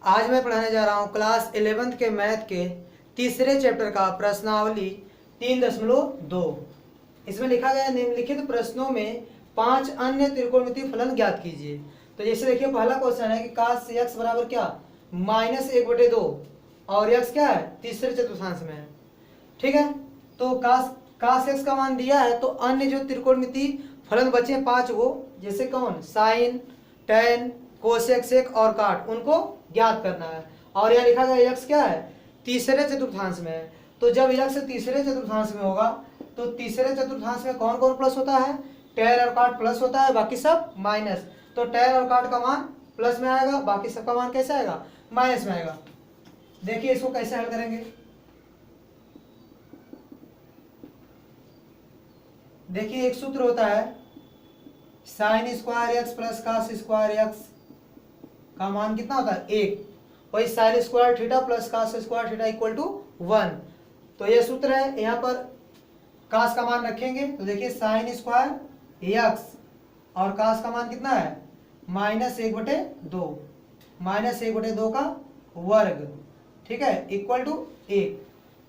आज मैं पढ़ाने जा रहा हूँ क्लास 11th के मैथ के तीसरे चैप्टर का प्रश्नावली 3.2। इसमें लिखा गया निम्नलिखित प्रश्नों में 5 अन्य त्रिकोणमितीय फलन ज्ञात कीजिए। तो जैसे देखिए पहला क्वेश्चन है कि काश x बराबर क्या -1/2 और x क्या है तीसरे चतुर्थांश में है। ठीक है, तो काश x का मान दिया है तो अन्य जो त्रिकोणमितीय फलन बचे 5 वो जैसे कौन साइन tan कोसेक सेक और काट उनको ज्ञात करना है। और यहाँ लिखा गया x क्या है तीसरे चतुर्थांश में है। तो जब x तीसरे चतुर्थांश में होगा तो तीसरे चतुर्थांश में कौन कौन प्लस होता है tan और काट प्लस होता है, बाकी सब माइनस। तो tan और काट का मान प्लस में आएगा, बाकी सब का मान कैसे आएगा माइनस में आएगा। देखिए इसको कैसे हल करेंगे। देखिए एक सूत्र होता है sine square x plus cos square x का मान कितना होता है 1। वही sine square theta plus cos square theta equal to 1। तो ये सूत्र है। यहाँ पर कास का मान रखेंगे तो देखिए साइन स्क्वायर एक्स और कास का मान कितना है -1/2 -1/2 का वर्ग, ठीक है, इक्वल टू 1।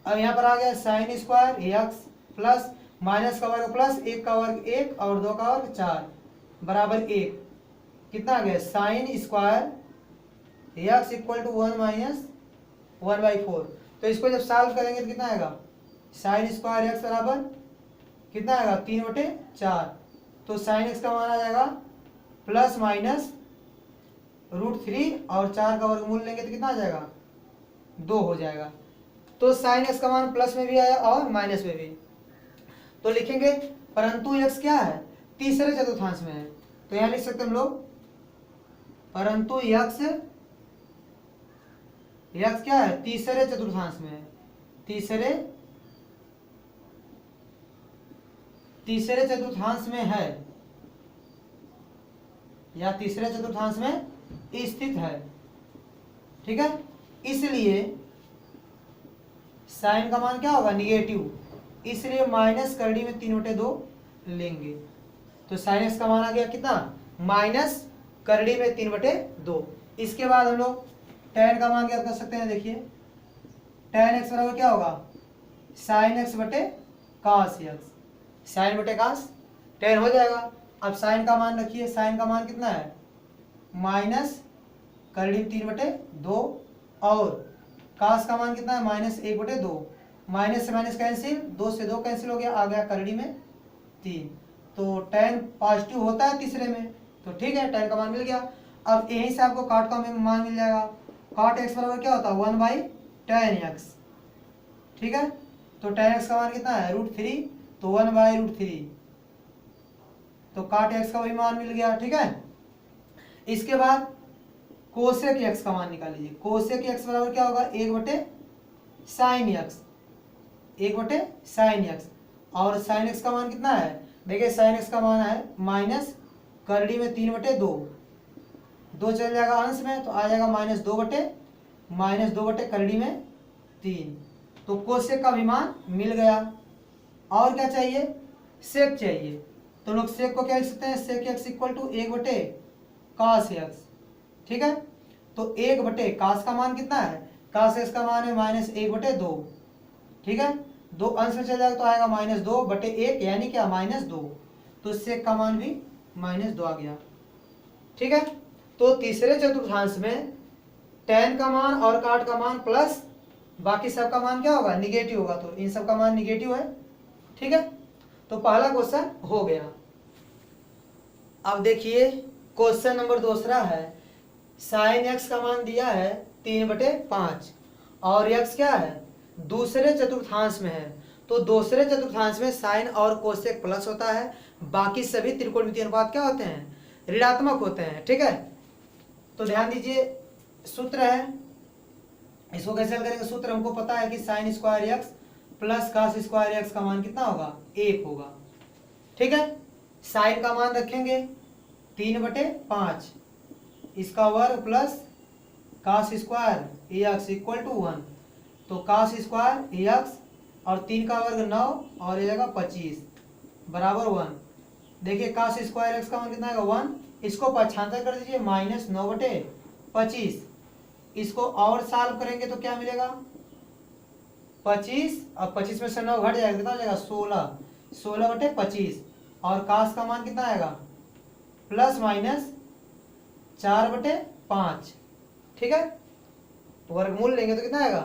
अब यहाँ पर आ गया sine square x plus minus का वर्ग प्लस 1 का वर्ग 1 और 2 का वर्ग 4 बराबर 1। कितना आ गया sine square x equal to 1 - 1/4। तो इसको जब सॉल्व करेंगे तो कितना आएगा साइन स्क्वायर एक्स बराबर कितना आएगा 3/4। तो साइन एक्स का मान आ जाएगा प्लस माइनस √3 और 4 का वर्गमूल लेंगे तो कितना आ जाएगा 2 हो जाएगा। तो साइन एक्स का मान प्लस में भी आया और माइनस में भी। तो लिखेंगे परंतु x क्या है तीसरे चतुर्थांश में है। तो यहां लिख सकते हम लोग परंतु x क्या है तीसरे चतुर्थांश में है। तीसरे चतुर्थांश में है या तीसरे चतुर्थांश में स्थित है। ठीक है, इसलिए साइन का मान क्या होगा निगेटिव, इसलिए माइनस करड़ी में 3/2 लेंगे। तो साइन एक्स का मान आ गया कितना माइनस करड़ी में 3/2। इसके बाद हम लोग tan का मान क्या कर सकते हैं। देखिए tan x बराबर क्या होगा साइन एक्स बटे कास एक्स, साइन बटे कास tan हो जाएगा। अब साइन का मान रखिए, साइन का मान कितना है माइनस करड़ी में 3/2 और कास का मान कितना है -1/2। माइनस से माइनस कैंसिल, 2 से 2 कैंसिल हो गया, आ गया करड़ी में 3। तो tan पॉजिटिव होता है तीसरे में, तो ठीक है tan का मान मिल गया। अब यहीं से आपको काट का मान मिल जाएगा। काट x बराबर क्या होता है 1/tan x। ठीक है, तो tan x का मान कितना है √3, तो 1/√3। तो काट x का वही मान मिल गया। ठीक है, इसके बाद कोसेक x का मान निकाल लीजिए। कोसेक x बराबर क्या होगा 1/sin x, 1/sin x। और sin x का मान कितना है देखिए sin x का मान है माइनस करड़ी में 3/2, 2 चल जाएगा अंश में तो आ जाएगा -2 बटे करड़ी में 3। तो कोसेक का भी मान मिल गया। और क्या चाहिए सेक चाहिए। तो लोग सेक को क्या लिख सकते हैं sec x equal to 1/cos x। ठीक है, तो 1/cos का मान कितना है cos x का मान है -1/2। ठीक है, 2 अंश में चल जाएगा तो आएगा -2/1 यानी क्या -2। तो सेक का मान भी -2 आ गया। ठीक है, तो तीसरे चतुर्थांश में tan का मान और काट का मान प्लस, बाकी सब का मान क्या होगा निगेटिव होगा। तो इन सब का मान निगेटिव है। ठीक है, तो पहला क्वेश्चन हो गया। अब देखिए क्वेश्चन नंबर दूसरा है साइन x का मान दिया है 3/5 और x क्या है दूसरे चतुर्थांश में है। तो दूसरे चतुर्थांश में साइन और कोसेक प्लस होता है, बाकी सभी त्रिकोणमितीय अनुपात क्या होते हैं ऋणात्मक होते हैं। ठीक है, तो ध्यान दीजिए सूत्र है, इसको कैसे हल करेंगे। सूत्र हमको पता है कि sine square x plus cos square x का मान कितना होगा 1 होगा। ठीक है, साइन का मान रखेंगे 3/5, इसका वर्ग plus cos square x equal to 1। तो कास स्क्वायर एक्स और 3 का वर्ग 9 और ये जाएगा 25 बराबर 1। देखिए कास स्क्वायर एक्स का मान कितना आएगा 1, इसको पक्षांतर कर दीजिए -9/25 इसको और सॉल्व करेंगे तो क्या मिलेगा 25, अब 25 में से 9 घट जाएगा, कितना हो जाएगा 16, 16/25 और काश का मान कितना आएगा प्लस माइनस 4/5। ठीक है, वर्गमूल लेंगे तो कितना आएगा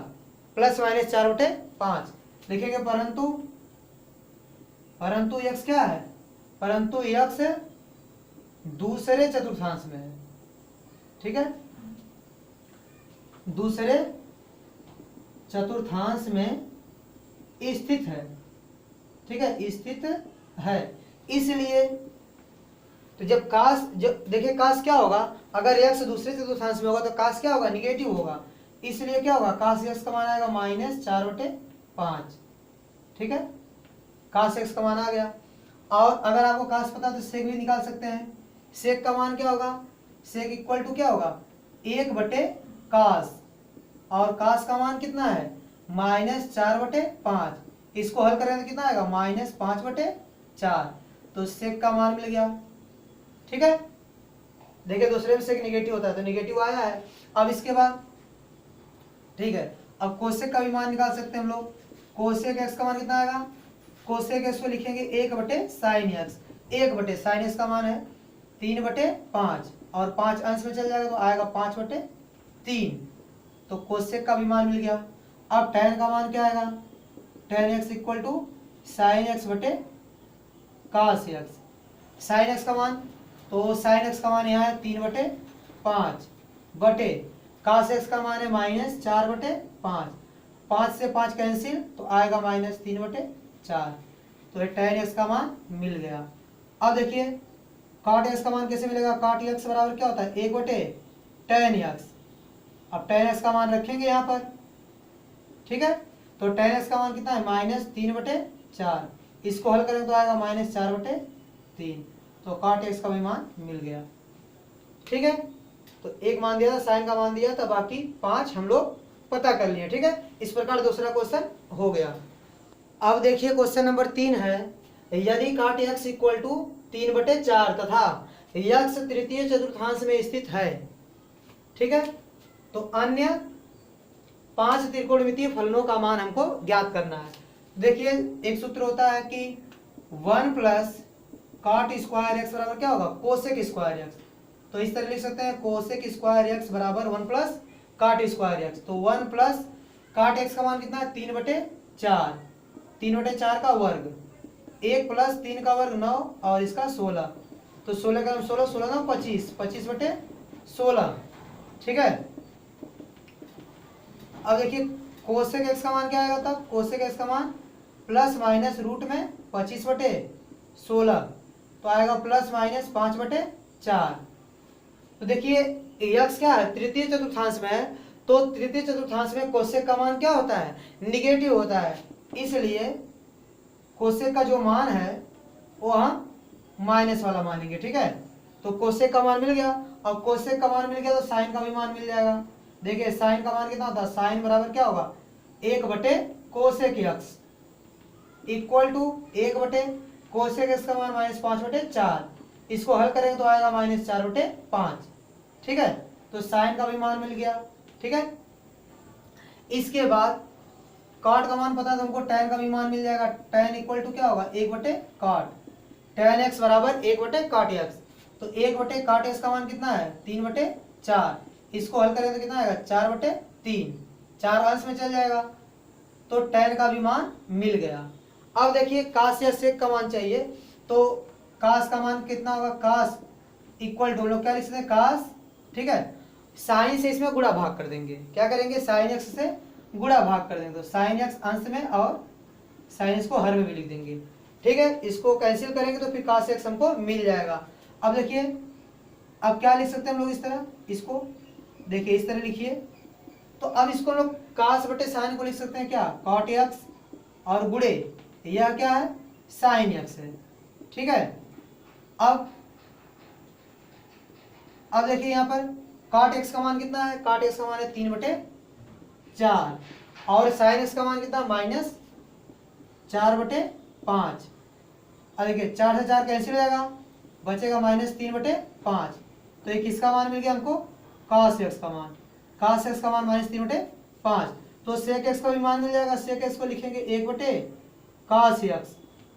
प्लस माइनस 4/5 लिखेंगे। परंतु x क्या है, परंतु x दूसरे चतुर्थांश में है। ठीक है, दूसरे चतुर्थांश में स्थित है। ठीक है, स्थित है, इसलिए तो जब काश, जब देखिए काश क्या होगा, अगर x दूसरे चतुर्थांश में होगा तो काश क्या होगा निगेटिव होगा, इसलिए क्या होगा काश x का मान आएगा -4/5। ठीक है, काश x का मान आ गया। और अगर आपको काश पता तो सेक भी निकाल सकते हैं। सेक का मान क्या होगा, सेक इक्वल टू क्या होगा 1/काश, और काश का मान कितना है -4/5। इसको हल करेंगे तो कितना आएगा -5/4, तो सेक का मान मिल गया। ठीक है, देखिए दूसरे में सेक निगेटिव होता है तो निगेटिव आया है। अब इसके बाद ठीक है, अब कोसेक का भी मान निकाल सकते हैं हम लोग। कोसेक एक्स का मान कितना आएगा, कोसेक एक्स को लिखेंगे 1/sin x, 1/sin x का मान है 3/5 और 5 अंश में चल जाएगा तो आएगा 5/3, तो कोसेक का भी मान मिल गया। अब tan का मान क्या आएगा, tan x equal to sin x/cos x। sin x का मान, तो sin x का मान यहाँ है 3/5 बटे cos x का मान है -4/5, 5 से 5 कैंसिल तो आएगा -3/4, तो ये tan x का मान मिल गया। अब देखिए cot x का मान कैसे मिलेगा, cot x बराबर क्या होता है 1/tan x। अब tan x का मान रखेंगे यहाँ पर। ठीक है, तो tan x का मान कितना है -3/4, इसको हल करेंगे तो आएगा -4/3, तो cot x का भी मान मिल गया। ठीक है, तो एक मान दिया था, साइन का मान दिया था, बाकी 5 हम लोग पता कर लिए। ठीक है, इस प्रकार दूसरा क्वेश्चन हो गया। अब देखिए क्वेश्चन नंबर 3 है, यदि cot x इक्वल टू 3/4 तथा x तृतीय चतुर्थांश में स्थित है। ठीक है, तो अन्य 5 त्रिकोणमितीय फलनों का मान हमको ज्ञात करना है। देखिए एक सूत्र होता है कि 1 + cot स्क्वायर x बराबर क्या होगा कोसेक स्क्वायर x, तो इस तरह लिख सकते हैं कोसेक स्क्वायर x बराबर 1 + cot स्क्वायर x। तो 1 + cot x का मान कितना है 3/4, 3/4 का वर्ग, 1 + 3 का वर्ग 9 और इसका 16, तो 16 का 16, 16 9 25, 25/16। ठीक है, अब देखिए कोसेक x का मान क्या आएगा, तब कोसेक x का मान प्लस माइनस रूट में 25/16, तो आएगा ±5/4। तो देखिए x क्या है तृतीय चतुर्थांश में है, तो तृतीय चतुर्थांश में कोसेक का मान क्या होता है निगेटिव होता है, इसलिए कोसेक का जो मान है वो हम माइनस वाला मानेंगे। ठीक है, तो कोसेक का मान मिल गया, और कोसेक का मान मिल गया तो साइन का भी मान मिल जाएगा। देखिए साइन का मान कितना होता है, साइन बराबर क्या होगा 1/कोसेक x इक्वल टू 1/कोसेक x का मान -5/4, इसको हल करेंगे तो आएगा -4/5। ठीक है, तो साइन का भी मान मिल गया। ठीक है, इसके बाद कॉट का मान पता है तो हमको tan का भी मान मिल जाएगा। tan इक्वल टू क्या होगा 1/cot, tan x बराबर 1/cot x, तो 1/cot x का मान कितना है 3/4, इसको हल करेंगे तो कितना आएगा 4/3, 4 अंश में चल जाएगा, तो tan का भी मान मिल गया। अब देखिए काश या सेक का मान चाहिए, तो काश का मान कितना होगा, काश इक्वल टू लोग क्या लिख सकते हैं काश। ठीक है, साइन से इसमें गुणा भाग कर देंगे, क्या करेंगे साइन एक्स से गुणा भाग कर देंगे, तो साइन एक्स अंश में और साइन एक्स को हर में भी लिख देंगे। ठीक है, इसको कैंसिल करेंगे तो फिर काश एक्स हमको मिल जाएगा। अब देखिए अब क्या लिख सकते हैं हम लोग इस तरह, इसको देखिए इस तरह लिखिए, तो अब इसको लोग काश बटे साइन को लिख सकते हैं क्या कॉट एक्स, और गुणे यह क्या है साइन एक्स है। ठीक है, अब देखिए यहाँ पर cot x का मान कितना है, cot x का मान है 3/4 और sin x का मान कितना -4/5। अब देखिए 4 से 4 कैंसिल हो जाएगा, बचेगा -3/5, तो ये किसका मान मिल गया हमको cos x का मान। काश एक्स का मान -3/5। तो सेक एक्स का भी मान मिल जाएगा। सेक एक्स को लिखेंगे 1/cos एक्स।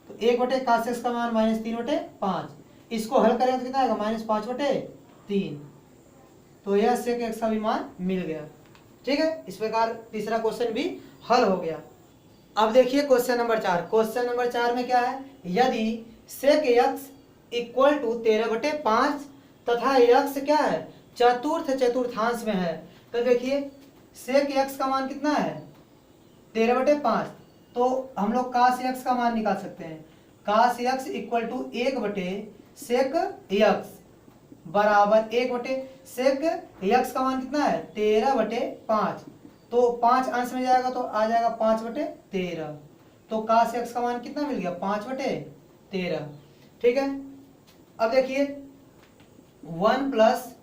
तो 1/cos एक्स का मान -3/5। इसको हल करेंगे तो कितना आएगा -5/3। तो यह सेक एक्स का भी मान मिल गया। ठीक है, इस प्रकार तीसरा क्वेश्चन भी हल हो गया। अब देखिए क्वेश्चन नंबर 4। क्वेश्चन नंबर 4 में क्या है, यदि सेक एक्स इक्वल टू 13/5 तथा एक्स क्या है चतुर्थ चतुर्थांश में है। तो देखिए सेक एक्स का मान कितना है 13/5। तो हम लोग काश एक्स का मान निकाल सकते हैं। काश एक्स इक्वल टू 1/सेक एक्स बराबर 1/सेक एक्स का मान कितना है 13/5। तो 5 अंश में जाएगा तो आ जाएगा 5/13। तो काश एक्स का मान कितना मिल गया 5/13। ठीक है, अब देखिए 1 +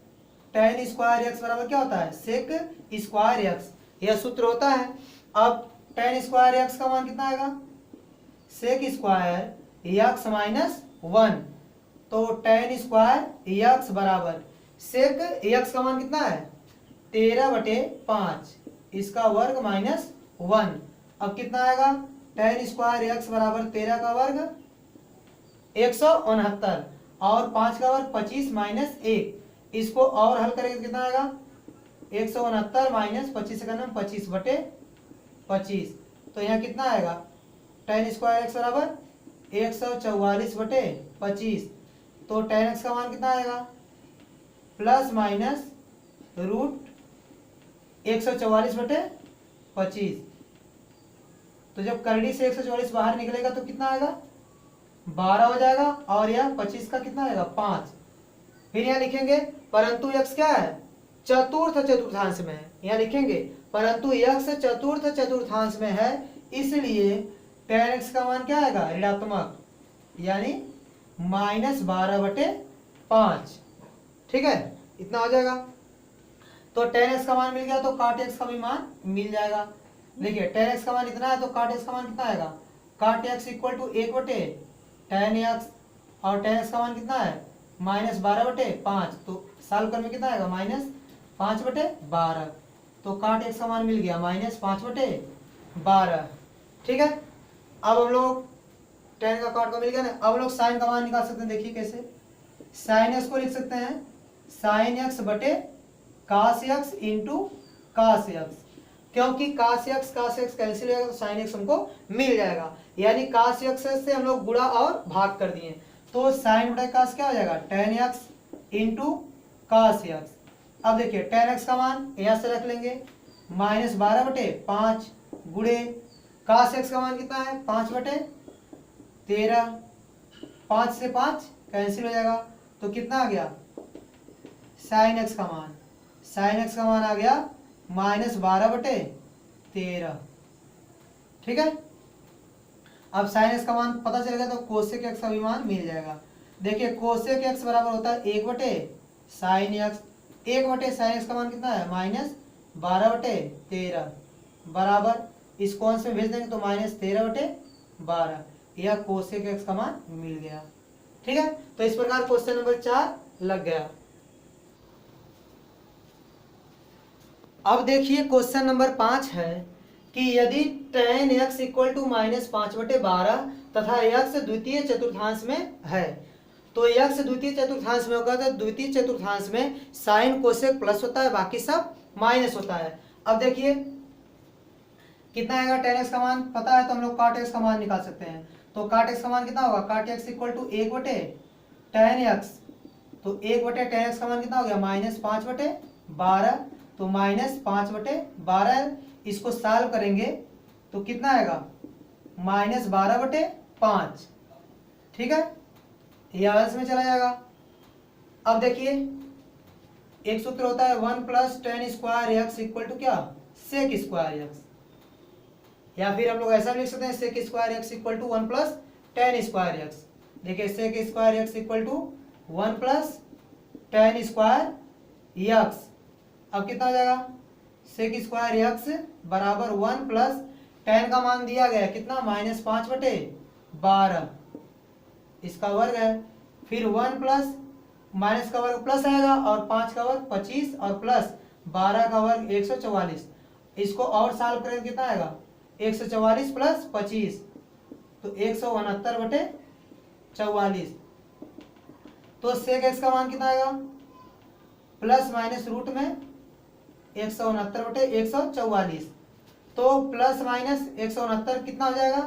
tan² एक्स बराबर क्या होता है sec² एक्स, यह सूत्र होता है। अब tan² एक्स का मान कितना आएगा sec² एक्स -1। तो tan² एक्स बराबर sec एक्स का मान कितना है 13/5, इसका वर्ग -1। अब कितना आएगा tan² एक्स बराबर 13 का वर्ग 169 और 5 का वर्ग 25 - 1। इसको और हल करेंगे तो कितना आएगा 169 - 25 का नाम 25/25। तो यहाँ कितना आएगा tan² एक्स बराबर 144/25। तो tan एक्स का मान कितना आएगा ±√144/25। तो जब करड़ी से 144 बाहर निकलेगा तो कितना आएगा 12 हो जाएगा और यह 25 का कितना आएगा 5। फिर यहाँ लिखेंगे परंतु x क्या है चतुर्थ चतुर्थांश में है। यहाँ लिखेंगे परंतु x चतुर्थ चतुर्थांश में है, इसलिए tan x का मान क्या आएगा ऋणात्मक, यानी -12/5। ठीक है, इतना हो जाएगा। तो tan x का मान मिल गया तो cot x का भी मान मिल जाएगा। देखिए tan x का मान इतना है तो cot x का मान कितना आएगा cot x equal to 1/tan x और tan x का मान कितना है -12/5। तो साल कर में कितना आएगा -5/12। तो cot x का मान मिल गया -5/12। ठीक है, अब हम लोग tan का cot का मिल गया ना। अब हम लोग sin का मान निकाल सकते हैं। देखिए कैसे, sin x को लिख सकते हैं sin x बटे cos x into cos x, क्योंकि cos x कैंसिल हो जाएगा तो sin x हमको मिल जाएगा, यानी cos x से हम लोग गुणा और भाग कर दिए। तो sin बटे cos क्या हो जाएगा tan x into cos x। अब देखिए tan x का मान यहाँ से रख लेंगे -12/5 गुणे cos x का मान कितना है 5/13। 5 से 5 कैंसिल हो जाएगा तो कितना आ गया sin x का मान आ गया -12/13। ठीक है, अब sin x का मान पता चलेगा तो cosec x का भी मान मिल जाएगा। देखिए cosec x बराबर होता है 1/sin x। 1/sin x का मान कितना है -12/13 बराबर, इसको अंश में भेज देंगे तो -13/12। यह cosec x का मान मिल गया। ठीक है, तो इस प्रकार क्वेश्चन नंबर 4 लग गया। अब देखिए क्वेश्चन नंबर 5 है कि यदि tan x इक्वल टू -5/12 तथा x द्वितीय चतुर्थांश में है। तो x द्वितीय चतुर्थांश में होगा तो द्वितीय चतुर्थांश में साइन कोसेक प्लस होता है, बाकी सब माइनस होता है। अब देखिए कितना आएगा tan x का मान पता है तो हम लोग cot x का मान निकाल सकते हैं। तो cot x का मान कितना होगा cot x equal to 1/tan x। तो 1/tan x का मान कितना हो गया -5/12। तो -5/12 इसको सॉल्व करेंगे तो कितना आएगा -12/5। ठीक है, यह अंश में चला जाएगा। अब देखिए एक सूत्र होता है 1 + tan² x इक्वल टू क्या sec² x, या फिर हम लोग ऐसा लिख सकते हैं sec² x equal to 1 + tan² x। देखिए sec² x equal to 1 + tan² x। अब कितना हो जाएगा sec² x बराबर 1 + tan का मान दिया गया कितना -5/12, इसका वर्ग है। फिर 1 + माइनस का वर्ग प्लस आएगा और 5 का वर्ग 25 और प्लस 12 का वर्ग 144। इसको और सॉल्व करें कितना आएगा 144 प्लस 25 तो 169/44। तो सेक एक्स का मान कितना आएगा प्लस माइनस रूट में 169/144। तो प्लस माइनस 169 कितना हो जाएगा,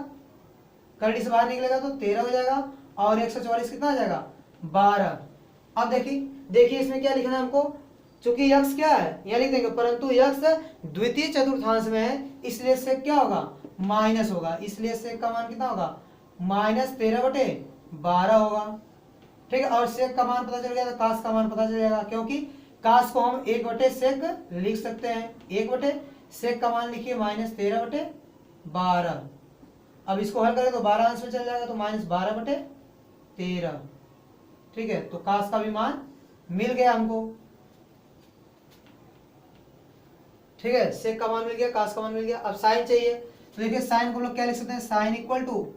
करड़ी से बाहर निकलेगा तो 13 हो जाएगा और 144 कितना हो जाएगा 12। अब देखिए इसमें क्या लिखना है हमको, चूंकि यक्स क्या है यहाँ लिख देंगे, परंतु यक्स द्वितीय चतुर्थांश में है इसलिए से क्या होगा माइनस होगा, इसलिए से का मान कितना होगा -13/12 होगा। ठीक है, और सेक का मान पता चल गया तो कास का मान पता चल जाएगा, क्योंकि कास को हम 1/सेक लिख सकते हैं। 1/सेक का मान लिखिए -13/12। अब इसको हल करें तो 12 अंश में चल जाएगा तो -12/13। ठीक है, तो कास का भी मान मिल गया हमको। ठीक है, सेक का मान मिल गया, कास का मान मिल गया। अब साइन चाहिए तो देखिए साइन को हम लोग क्या लिख सकते हैं, साइन इक्वल टू,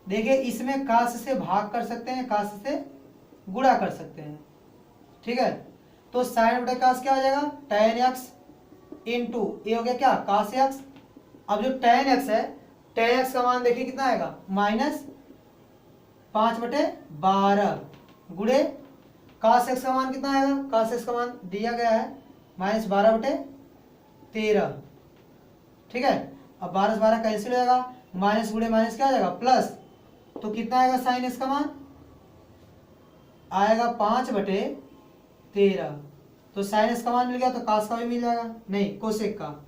देखिए इसमें कास से भाग कर सकते हैं, कास से गुणा कर सकते हैं। ठीक है, तो साइन बटे कास क्या हो जाएगा tan x इंटू ये हो गया क्या कास x। अब जो tan x है, tan x का मान देखिए कितना आएगा -5/12 गुणे कास x का मान कितना आएगा, कास x का मान दिया गया है -12/13। ठीक है, अब 12 से 12 कैंसिल हो जाएगा, माइनस गुणे माइनस क्या आ जाएगा प्लस, तो कितना आएगा साइन x का मान आएगा 5/13। तो साइन x का मान मिल गया तो कास का भी मिल जाएगा, नहीं कोसेक का।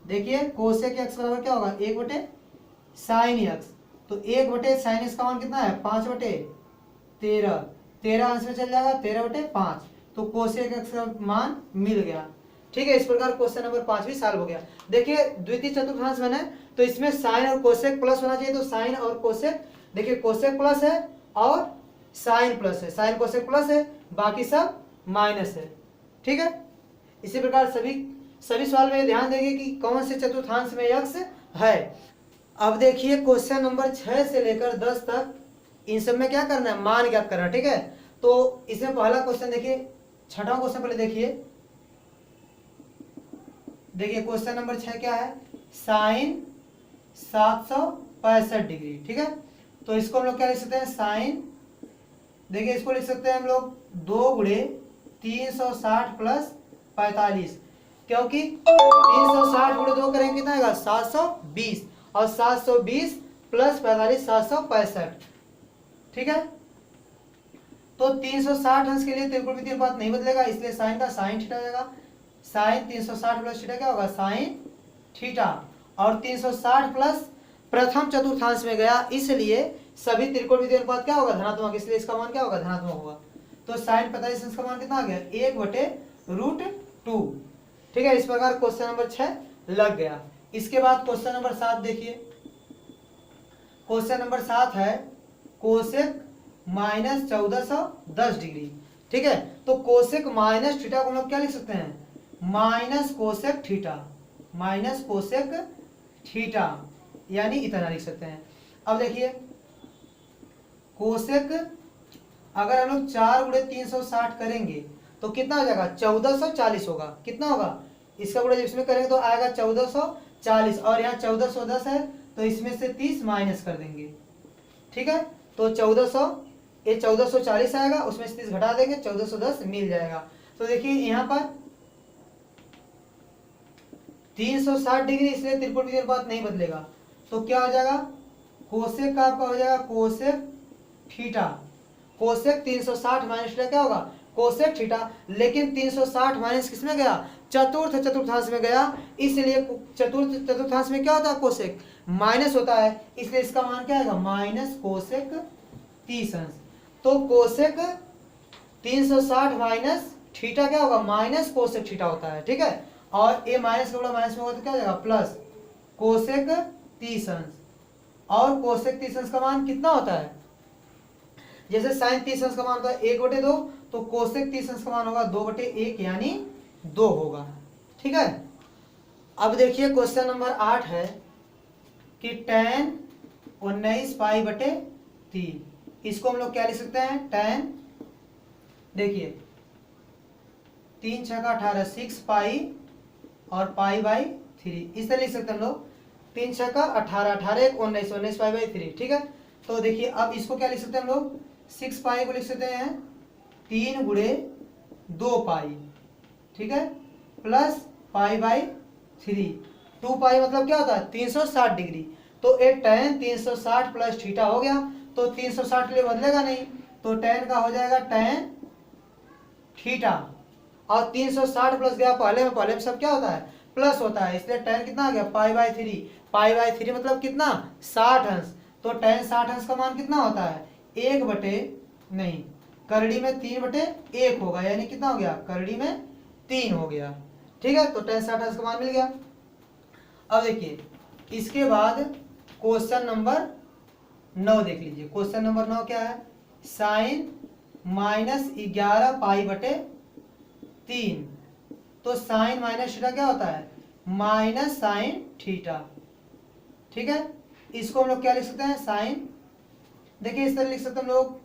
देखिए कोसेक x बराबर क्या होगा 1/साइन x, तो 1/साइन x का मान कितना है 5/13, 13 अंश में चल जाएगा 13/5, तो कोसेक x का मान मिल गया। ठीक है, इस प्रकार क्वेश्चन नंबर 5 भी सॉल्व हो गया। देखिए द्वितीय चतुर्थांश में है तो इसमें साइन और कोसेक प्लस होना चाहिए, तो साइन और कोसेक, देखिए कोसेक प्लस है और साइन प्लस है, साइन कोसेक प्लस है, बाकी सब माइनस है। ठीक है, इसी प्रकार सभी सवाल में ध्यान देंगे कि कौन से चतुर्थांश में यक्स है। अब देखिए क्वेश्चन नंबर 6 से लेकर 10 तक इन सब में क्या करना है, मान ज्ञात करना। ठीक है, तो इसमें पहला क्वेश्चन देखिए, छठा क्वेश्चन पहले देखिए क्वेश्चन नंबर 6 क्या है, साइन 765 डिग्री। ठीक है, तो इसको हम लोग क्या लिख सकते हैं साइन, देखिए इसको लिख सकते हैं हम लोग 2 गुणे 360 प्लस 45, क्योंकि 360 गुणे 2 करेंगे कितना आएगा 720 और 720 प्लस 45 765। ठीक है, तो 360 अंश के लिए त्रिकोणमितीय अनुपात नहीं बदलेगा, इसलिए साइन का साइन थीटा जाएगा, साइन 360 प्लस थीटा क्या होगा साइन थीटा, और 360 प्लस प्रथम चतुर्थांश में गया इसलिए सभी त्रिकोणमितीय अनुपात क्या होगा धनात्मक, इसलिए इसका मान क्या होगा धनात्मक होगा। तो साइन 45 अंश का मान कितना आ गया 1/√2। ठीक है, इस प्रकार क्वेश्चन नंबर 6 लग गया। इसके बाद क्वेश्चन नंबर 7 देखिए, क्वेश्चन नंबर 7 है कोसेक -1410 डिग्री। ठीक है, तो कोसेक माइनस थीटा को हम लोग क्या लिख सकते हैं माइनस कोसेक थीटा, यानी इतना लिख सकते हैं। अब देखिए कोसेक अगर हम लोग 4 गुणे 360 करेंगे तो कितना हो जाएगा 1440 होगा, कितना होगा इसका गुणा जब इसमें करेंगे तो आएगा 1440, और यहाँ 1410 है तो इसमें से 30 माइनस कर देंगे। ठीक है, तो 1440 आएगा, उसमें से 30 घटा देंगे 1410 मिल जाएगा। तो देखिए यहाँ पर 360 डिग्री, इसलिए त्रिकोणमितीय अनुपात नहीं बदलेगा, तो क्या हो जाएगा कोसेक का आपका हो जाएगा cosec theta, cosec 360 minus theta क्या होगा कोसेक थीटा, लेकिन 360 माइनस किस में गया चतुर्थ चतुर्थांश में गया, इसलिए चतुर्थ चतुर्थांश में क्या होता है कोसेक माइनस होता है, इसलिए इसका मान क्या आएगा माइनस कोसेक 30 अंश। तो कोसेक 360 माइनस थीटा क्या होगा माइनस कोसेक थीटा होता है। ठीक है, और ये माइनस का बड़ा माइनस में होगा तो क्या हो जाएगा प्लस कोसेक 30 अंश, और कोसेक 30 अंश का मान कितना होता है, जैसे साइन 30 अंश का मान होता है 1/2, तो कोसेक 30 अंश का मान होगा 2/1 यानी 2 होगा। ठीक है, अब देखिए क्वेश्चन नंबर 8 है कि tan 19π/3, इसको हम लोग क्या लिख सकते हैं tan, देखिए 3 छक्का 18 6 पाई और पाई बाई 3, इस तरह लिख सकते हैं हम लोग। 3 छक्का 18 18 एक 19 19 पाई बाई 3, ठीक है। तो देखिए अब इसको क्या लिख सकते हैं हम लोग, 6 पाई को लिख सकते हैं 3 गुणे 2 पाई, ठीक है, प्लस पाई बाई 3। 2 पाई मतलब क्या होता है 360 डिग्री। तो एक tan 360 प्लस थीटा हो गया। तो 360 के लिए बदलेगा नहीं, तो tan का हो जाएगा tan थीटा। और 360 प्लस गया पहले में सब क्या होता है प्लस होता है, इसलिए tan कितना आ गया पाई बाई 3। पाई बाई 3 मतलब कितना 60 अंश। तो tan 60 अंश का मान कितना होता है 1 बटे नहीं करड़ी में 3 बटे 1 होगा, यानी कितना हो गया करड़ी में 3 हो गया, ठीक है। तो tan 60 अंश का मान मिल गया। अब देखिए इसके बाद क्वेश्चन नंबर 9 देख लीजिए। क्वेश्चन नंबर 9 क्या है, साइन -11 पाई बटे 3। तो साइन माइनस थीटा क्या होता है माइनस साइन थीटा, ठीक है। इसको हम लोग क्या लिख सकते हैं साइन, देखिए इस तरह लिख सकते हैं हम लोग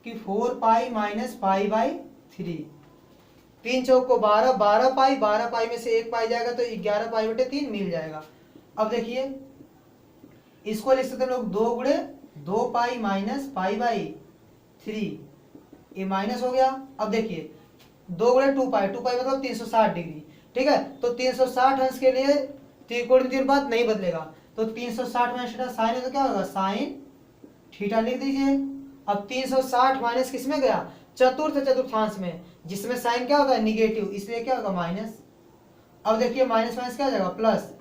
कि 4 पाई माइनस पाई बाई 3। 3 चौक को 12, 12 पाई, 12 पाई में से 1 पाई जाएगा तो 11 पाई बटे 3 मिल जाएगा। अब देखिए इसको लिख सकते हैं लोग 2 गुणे 2 पाई माइनस पाई बाई 3, ये माइनस हो गया। अब देखिए 2 गुणे 2 पाई, 2 पाई मतलब 360 डिग्री, ठीक है। तो 360 अंश के लिए त्रिकोणमितीय अनुपात नहीं बदलेगा, तो 360 माइनस थीटा साइन है तो क्या होगा साइन थीटा लिख दीजिए। अब 360 माइनस किस में गया चतुर्थांश में, जिसमें साइन क्या होता है निगेटिव, इसलिए क्या होगा माइनस। अब देखिए माइनस माइनस क्या हो जाएगा प्लस,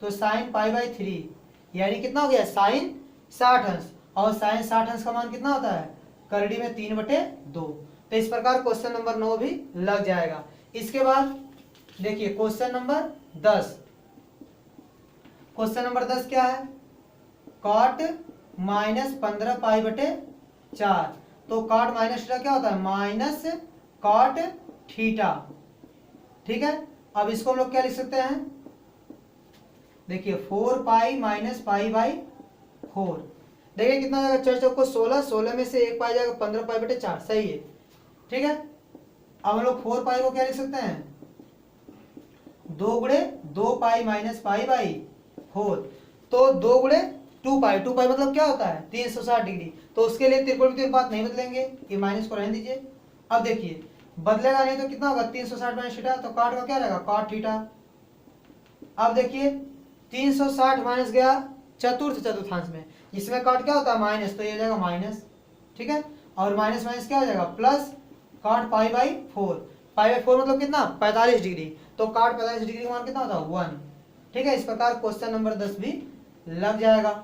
तो साइन पाई बाई 3 यानी कितना हो गया साइन 60 अंश। और साइन 60 अंश का मान कितना होता है करड़ी में 3 बटे 2। तो इस प्रकार क्वेश्चन नंबर 9 भी लग जाएगा। इसके बाद देखिए क्वेश्चन नंबर 10। क्वेश्चन नंबर 10 क्या है, कॉट -15 पाई बटे 4। तो कॉट माइनस थीटा क्या होता है माइनस कॉट थीटा, ठीक है। अब इसको हम लोग क्या लिख सकते हैं, देखिए 4 पाई माइनस पाई बाई 4। देखिए कितना जाएगा 4 चौक को 16, 16 में से 1 पाई जाएगा 15 पाई बटे 4, सही है, ठीक है। अब हम लोग 4 पाई को क्या लिख सकते हैं 2 गुणे 2 पाई माइनस पाई बाई 4। तो 2 गुणे 2 पाई, 2 पाई मतलब क्या होता है 360 डिग्री। तो उसके लिए त्रिकोणमितीय अनुपात नहीं बदलेंगे, ये माइनस को रहने दीजिए। अब देखिए बदलेगा नहीं तो कितना होगा 360 माइनस थीटा, तो कॉट का क्या रहेगा कॉट थीटा। अब देखिए 360 माइनस गया चतुर्थांश में, जिसमें कॉट क्या होता है माइनस, तो ये हो जाएगा माइनस, ठीक है। और माइनस माइनस क्या हो जाएगा plus cot pi by 4। Pi by 4 मतलब कितना 45 डिग्री, तो कॉट 45 डिग्री का मान कितना होता है 1, ठीक है। इस प्रकार क्वेश्चन नंबर 10 भी लग जाएगा।